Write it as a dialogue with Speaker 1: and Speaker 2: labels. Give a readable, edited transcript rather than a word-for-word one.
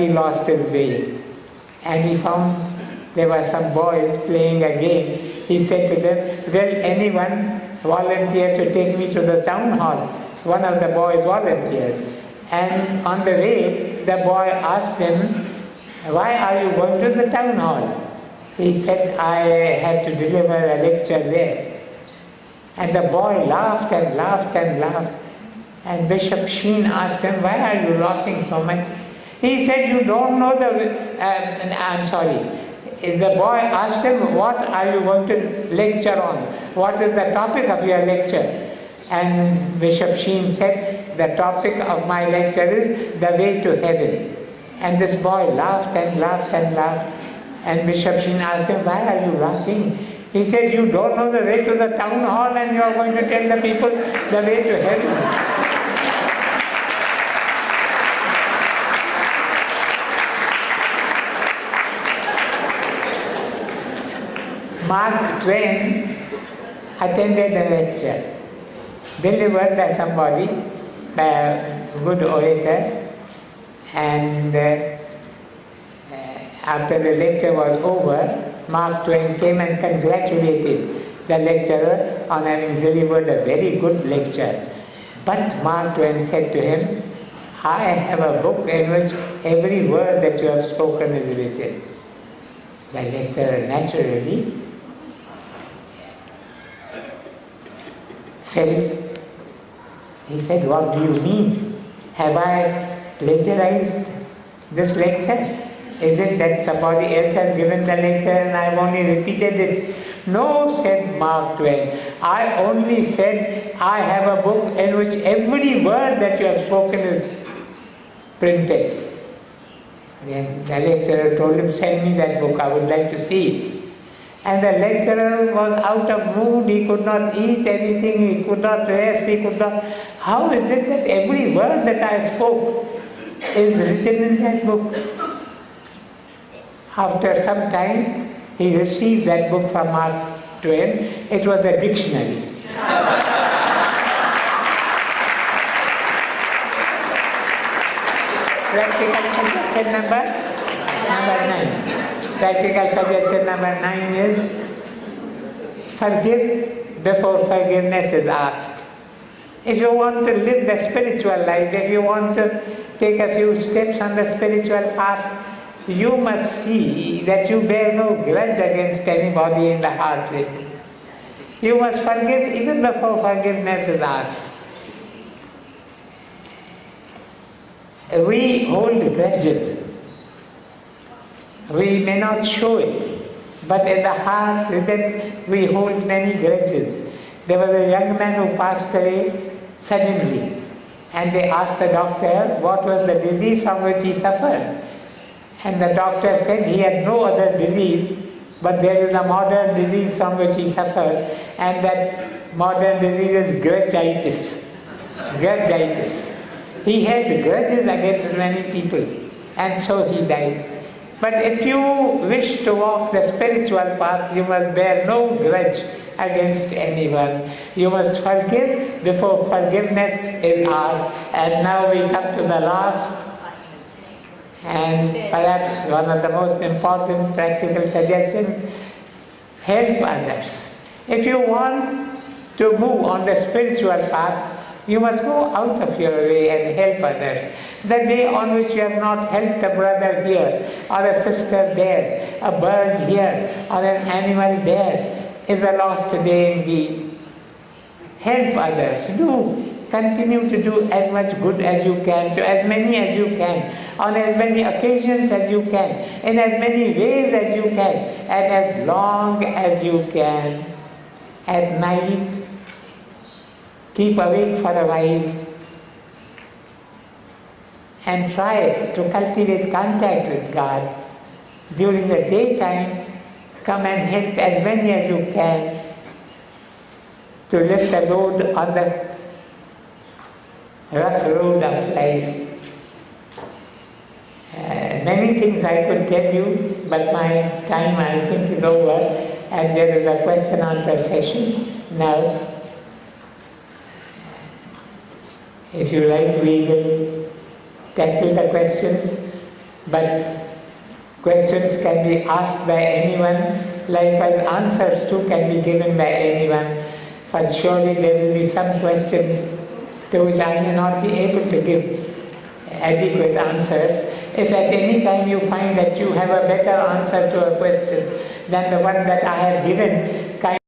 Speaker 1: he lost his way. And he found there were some boys playing a game. He said to them, will anyone volunteer to take me to the town hall? One of the boys volunteered. And on the way, the boy asked him, why are you going to the town hall? He said, I have to deliver a lecture there. And the boy laughed and laughed and laughed. And Bishop Sheen asked him, why are you laughing so much? He said, you don't know I'm sorry. The boy asked him, what are you going to lecture on? What is the topic of your lecture? And Bishop Sheen said, the topic of my lecture is the way to heaven. And this boy laughed and laughed and laughed. And Bishop Sheen asked him, why are you laughing? He said, you don't know the way to the town hall and you are going to tell the people the way to heaven. Mark Twain attended a lecture delivered by somebody, by a good orator, and after the lecture was over, Mark Twain came and congratulated the lecturer on having delivered a very good lecture. But Mark Twain said to him, I have a book in which every word that you have spoken is written. The lecturer naturally felt. He said, what do you mean? Have I plagiarized this lecture? Is it that somebody else has given the lecture and I have only repeated it? No, said Mark Twain. I only said I have a book in which every word that you have spoken is printed. Then the lecturer told him, send me that book, I would like to see it. And the lecturer was out of mood, he could not eat anything, he could not rest, he could not... How is it that every word that I spoke is written in that book? After some time, he received that book from Mark Twain. It was a dictionary. Practical suggestion number 9. Practical suggestion number 9 is forgive before forgiveness is asked. If you want to live the spiritual life, if you want to take a few steps on the spiritual path, you must see that you bear no grudge against anybody in the heart. You must forgive even before forgiveness is asked. We hold grudges. We may not show it, but in the heart within we hold many grudges. There was a young man who passed away suddenly, and they asked the doctor what was the disease from which he suffered. And the doctor said he had no other disease, but there is a modern disease from which he suffered, and that modern disease is grudgitis. Grudgitis. He had grudges against many people, and so he died. But if you wish to walk the spiritual path, you must bear no grudge against anyone. You must forgive before forgiveness is asked. And now we come to the last and perhaps one of the most important practical suggestions: help others. If you want to move on the spiritual path, you must go out of your way and help others. The day on which you have not helped a brother here, or a sister there, a bird here, or an animal there, is a lost day indeed. Help others. Continue to do as much good as you can, to as many as you can, on as many occasions as you can, in as many ways as you can, and as long as you can. At night, keep awake for a while and try to cultivate contact with God. During the daytime, come and help as many as you can to lift a load on the rough road of life. Many things I could tell you, but my time I think is over, and there is a question-answer session now. If you like, we will tackle the questions. But questions can be asked by anyone, likewise answers too can be given by anyone. But surely there will be some questions to which I may not be able to give adequate answers. If at any time you find that you have a better answer to a question than the one that I have given,